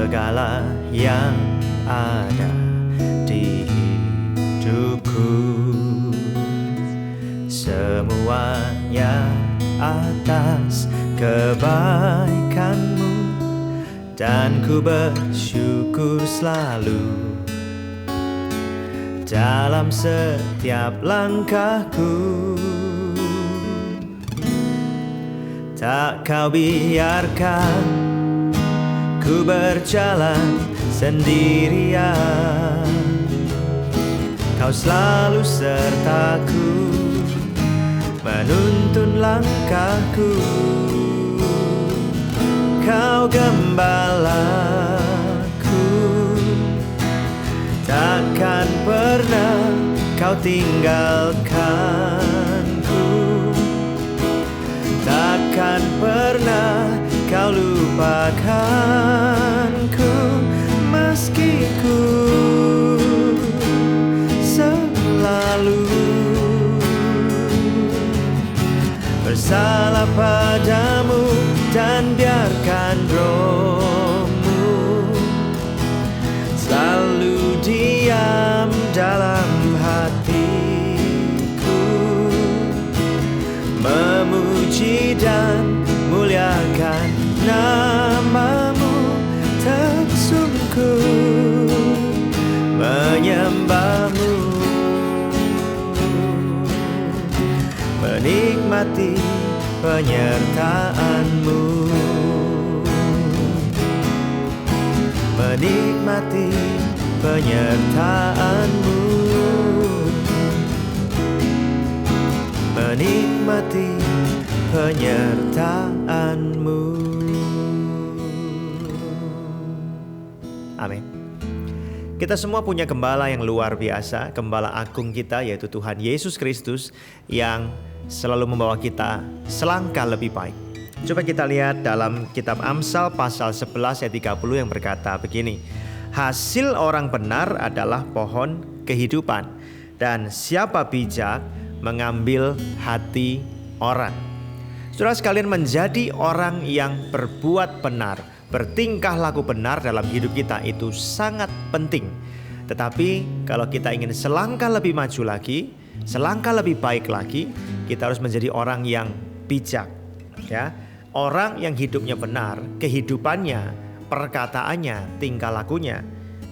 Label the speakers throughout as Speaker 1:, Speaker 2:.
Speaker 1: segala yang ada di hidupku. Semuanya atas kebaikan-Mu, dan ku bersyukur selalu dalam setiap langkahku. Tak Kau biarkan ku berjalan sendirian, Kau selalu sertaku, menuntun langkahku. Kau gembalaku, takkan pernah Kau tinggalkanku, takkan pernah Kau lupakanku, meski ku selalu bersalah padamu, dan biarkan Roh-Mu selalu diam dalam hatiku, memuji dan muliakan nama-Mu, tersungkur menyembah-Mu, menikmati penyertaan-Mu, menikmati penyertaan-Mu, menikmati penyertaan-Mu. Amin. Kita semua punya gembala yang luar biasa, gembala agung kita yaitu Tuhan Yesus Kristus yang selalu membawa kita selangkah lebih baik. Coba kita lihat dalam kitab Amsal pasal 11 ayat 30 yang berkata begini: hasil orang benar adalah pohon kehidupan, dan siapa bijak mengambil hati orang. Saudara sekalian, menjadi orang yang berbuat benar, bertingkah laku benar dalam hidup kita itu sangat penting. Tetapi kalau kita ingin selangkah lebih maju lagi, selangkah lebih baik lagi, kita harus menjadi orang yang bijak, ya. Orang yang hidupnya benar, kehidupannya, perkataannya, tingkah lakunya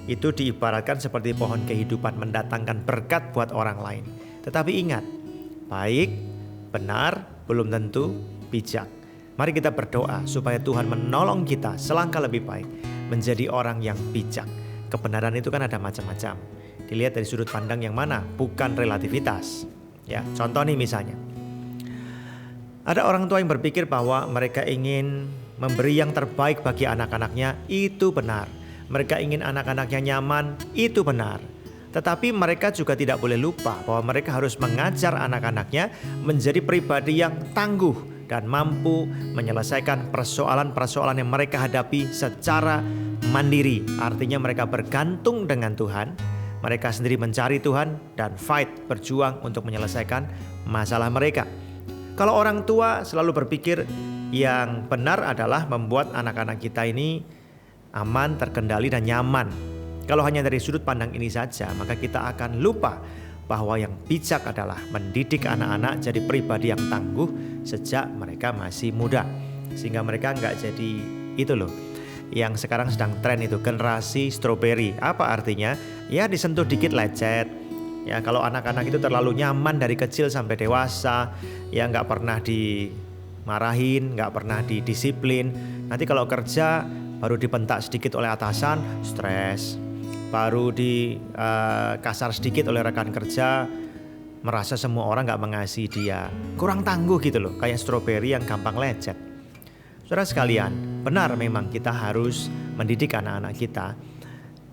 Speaker 1: itu diibaratkan seperti pohon kehidupan, mendatangkan berkat buat orang lain. Tetapi ingat, baik, benar belum tentu bijak. Mari kita berdoa supaya Tuhan menolong kita selangkah lebih baik menjadi orang yang bijak. Kebenaran itu kan ada macam-macam. Dilihat dari sudut pandang yang mana, bukan relativitas. Ya, contoh nih misalnya, ada orang tua yang berpikir bahwa mereka ingin memberi yang terbaik bagi anak-anaknya, itu benar. Mereka ingin anak-anaknya nyaman, itu benar. Tetapi mereka juga tidak boleh lupa bahwa mereka harus mengajar anak-anaknya menjadi pribadi yang tangguh dan mampu menyelesaikan persoalan-persoalan yang mereka hadapi secara mandiri. Artinya mereka bergantung dengan Tuhan, mereka sendiri mencari Tuhan dan berjuang untuk menyelesaikan masalah mereka. Kalau orang tua selalu berpikir yang benar adalah membuat anak-anak kita ini aman, terkendali dan nyaman. Kalau hanya dari sudut pandang ini saja, maka kita akan lupa bahwa yang bijak adalah mendidik anak-anak jadi pribadi yang tangguh sejak mereka masih muda. Sehingga mereka nggak jadi itu loh, yang sekarang sedang tren itu, generasi strawberry. Apa artinya? Ya disentuh dikit lecet. Ya kalau anak-anak itu terlalu nyaman dari kecil sampai dewasa, ya nggak pernah dimarahin, nggak pernah didisiplin. Nanti kalau kerja baru dibentak sedikit oleh atasan, stres. Baru kasar sedikit oleh rekan kerja, merasa semua orang gak mengasihi dia. Kurang tangguh gitu loh, kayak stroberi yang gampang lecet. Saudara sekalian, benar memang kita harus mendidik anak-anak kita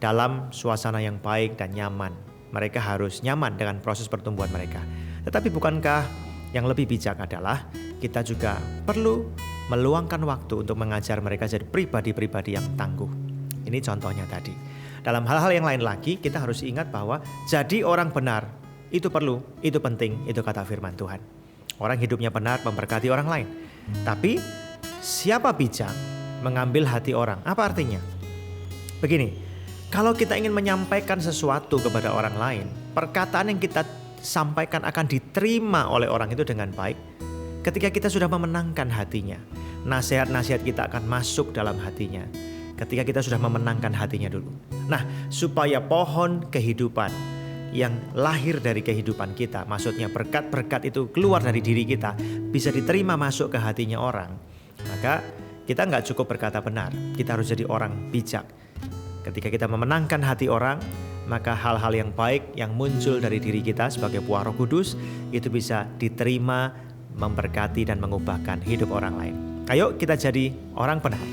Speaker 1: dalam suasana yang baik dan nyaman. Mereka harus nyaman dengan proses pertumbuhan mereka. Tetapi bukankah yang lebih bijak adalah kita juga perlu meluangkan waktu untuk mengajar mereka jadi pribadi-pribadi yang tangguh. Ini contohnya tadi. Dalam hal-hal yang lain lagi, kita harus ingat bahwa jadi orang benar itu perlu, itu penting, itu kata firman Tuhan. Orang hidupnya benar memberkati orang lain. Tapi siapa bijak mengambil hati orang? Apa artinya? Begini, kalau kita ingin menyampaikan sesuatu kepada orang lain, perkataan yang kita sampaikan akan diterima oleh orang itu dengan baik ketika kita sudah memenangkan hatinya. Nasihat-nasihat kita akan masuk dalam hatinya ketika kita sudah memenangkan hatinya dulu. Nah, supaya pohon kehidupan yang lahir dari kehidupan kita, maksudnya berkat-berkat itu keluar dari diri kita, bisa diterima masuk ke hatinya orang, maka kita nggak cukup berkata benar, kita harus jadi orang bijak. Ketika kita memenangkan hati orang, maka hal-hal yang baik yang muncul dari diri kita sebagai buah Roh Kudus itu bisa diterima, memberkati dan mengubahkan hidup orang lain. Ayo kita jadi orang benar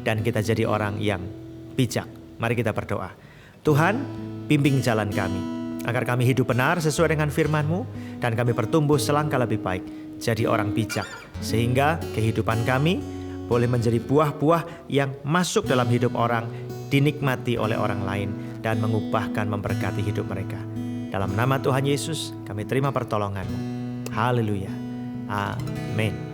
Speaker 1: dan kita jadi orang yang bijak. Mari kita berdoa. Tuhan, bimbing jalan kami agar kami hidup benar sesuai dengan firman-Mu dan kami bertumbuh selangkah lebih baik jadi orang bijak, sehingga kehidupan kami boleh menjadi buah-buah yang masuk dalam hidup orang, dinikmati oleh orang lain dan mengubahkan, memberkati hidup mereka. Dalam nama Tuhan Yesus kami terima pertolongan-Mu. Haleluya. Amin.